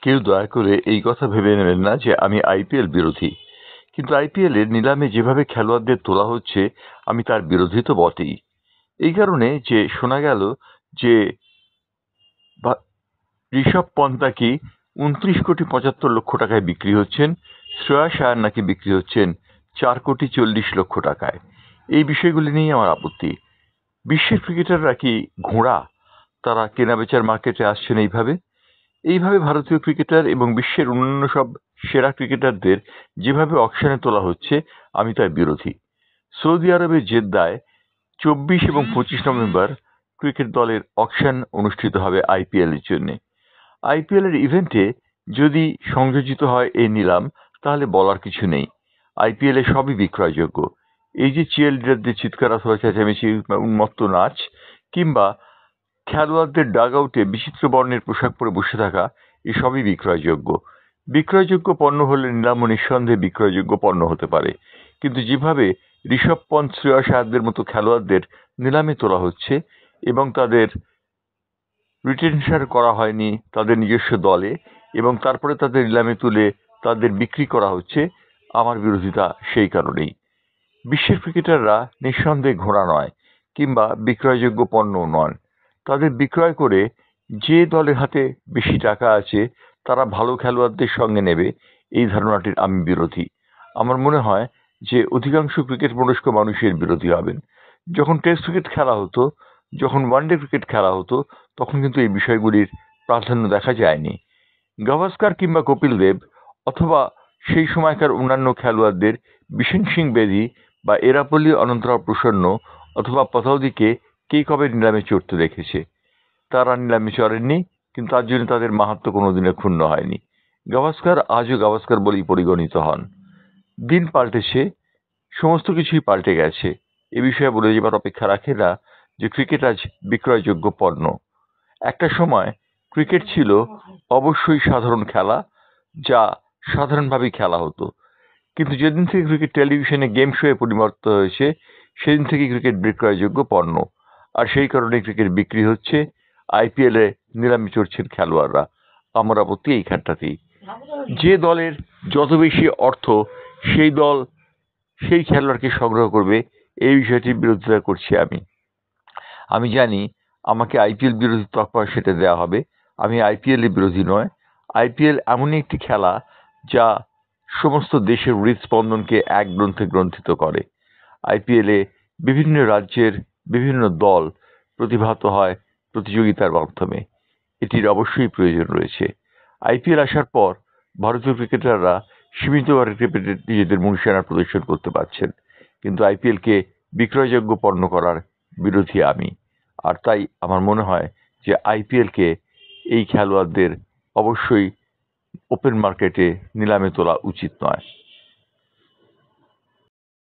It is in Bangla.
কেউ দয়া করে এই কথা ভেবে নেবেন না যে আমি আইপিএল বিরোধী, কিন্তু আইপিএলের নিলামে যেভাবে খেলোয়াড়দের তোলা হচ্ছে আমি তার বিরোধী তো বটেই। এই কারণে যে শোনা গেল যে ঋষভ পন্ত নাকি 29,75,00,000 টাকায় বিক্রি হচ্ছেন, শ্রেয়াস আয়ার নাকি বিক্রি হচ্ছেন 4,40,00,000 টাকায়। এই বিষয়গুলি নিয়ে আমার আপত্তি। বিশ্বের ক্রিকেটাররা কি ঘোড়া? তারা কেনাবেচার মার্কেটে আসছেন এইভাবে ভারতীয় ক্রিকেটার এবং বিশ্বের অন্যান্য সব সেরা ক্রিকেটারদের যেভাবে অকশনে তোলা হচ্ছে আমি তার বিরোধী। সৌদি আরবের জেদ্দায় 24 এবং 25 নভেম্বর ক্রিকেট দলের অকশন অনুষ্ঠিত হবে আইপিএল এর জন্য। আইপিএল এর ইভেন্টে যদি সংযোজিত হয় এই নিলাম, তাহলে বলার কিছু নেই। আইপিএল এ সবই বিক্রয়যোগ্য। এই যে চিয়ার লিডারদের চিৎকার অথবা চেঁচামেচি, উন্মত্ত নাচ, কিংবা খেলোয়াড়দের ডাগ আউটে বিচিত্র বর্ণের পোশাক পরে বসে থাকা, এসবই বিক্রয়যোগ্য। বিক্রয়যোগ্য পণ্য হলে নিলামও নিঃসন্দেহে বিক্রয়যোগ্য পণ্য হতে পারে। কিন্তু যেভাবে ঋষভ পন্ত, শ্রেয়াস আয়ারদের মতো খেলোয়াড়দের নিলামে তোলা হচ্ছে এবং তাদের রিটেনশন করা হয়নি তাদের নিজস্ব দলে, এবং তারপরে তাদের নিলামে তুলে তাদের বিক্রি করা হচ্ছে, আমার বিরোধিতা সেই কারণেই। বিশ্বের ক্রিকেটাররা নিঃসন্দেহে ঘোড়া নয়, কিংবা বিক্রয়যোগ্য পণ্যও নন। তাদের বিক্রয় করে যে দলের হাতে বেশি টাকা আছে তারা ভালো খেলোয়াড়দের সঙ্গে নেবে, এই ধারণাটির আমি বিরোধী। আমার মনে হয় যে অধিকাংশ ক্রিকেট মনস্ক মানুষের বিরোধী হবেন। যখন টেস্ট ক্রিকেট খেলা হতো, যখন ওয়ানডে ক্রিকেট খেলা হতো, তখন কিন্তু এই বিষয়গুলির প্রাধান্য দেখা যায়নি। গাভাস্কার কিংবা কপিল দেব অথবা সেই সময়কার অন্যান্য খেলোয়াড়দের বিশেন সিং বেদি বা এরাপল্লী অনন্তরাও প্রসন্ন অথবা পতাউদিকে কে কবে নিলামে চড়তে দেখেছে? তারা নিলামে চড়েননি, কিন্তু তার জন্য তাদের মাহাত্ম্য কোনোদিনে ক্ষুণ্ণ হয়নি। গাভাস্কার আজও গাভাস্কার বলেই পরিগণিত হন। দিন পাল্টেছে, সমস্ত কিছুই পাল্টে গেছে। এ বিষয়ে বলে যাবার অপেক্ষা রাখে না যে ক্রিকেট আজ বিক্রয়যোগ্য পণ্য। একটা সময় ক্রিকেট ছিল অবশ্যই সাধারণ খেলা, যা সাধারণভাবেই খেলা হতো। কিন্তু যেদিন থেকে ক্রিকেট টেলিভিশনে গেম শোয়ে পরিণত হয়েছে, সেদিন থেকে ক্রিকেট বিক্রয়যোগ্য পণ্য। আর সেই কারণে ক্রিকেট বিক্রি হচ্ছে, আইপিএলে নিলামে চড়ছেন খেলোয়াড়রা। আমার আপত্তি এইখানটাতেই। যে দলের যত বেশি অর্থ, সেই দল সেই খেলোয়াড়কে সংগ্রহ করবে, এই বিষয়টির বিরোধিতা করছি আমি জানি আমাকে আইপিএল বিরোধী তকমা সেটা দেওয়া হবে। আমি আইপিএল এর বিরোধী নয়। আইপিএল এমনই একটি খেলা যা সমস্ত দেশের হৃদস্পন্দনকে এক গ্রন্থে গ্রন্থিত করে। আইপিএলে বিভিন্ন রাজ্যের বিভিন্ন দল প্রতিভাত হয় প্রতিযোগিতার মাধ্যমে। এটির অবশ্যই প্রয়োজন রয়েছে। আইপিএল আসার পর ভারতীয় ক্রিকেটাররা সীমিতভাবে নিজেদের মূর্ছনা প্রদর্শন করতে পারছেন, কিন্তু আইপিএলকে বিক্রয়যোগ্য পণ্য করার বিরোধী আমি। আর তাই আমার মনে হয় যে আইপিএলকে এই খেলোয়াড়দের অবশ্যই ওপেন মার্কেটে নিলামে তোলা উচিত নয়।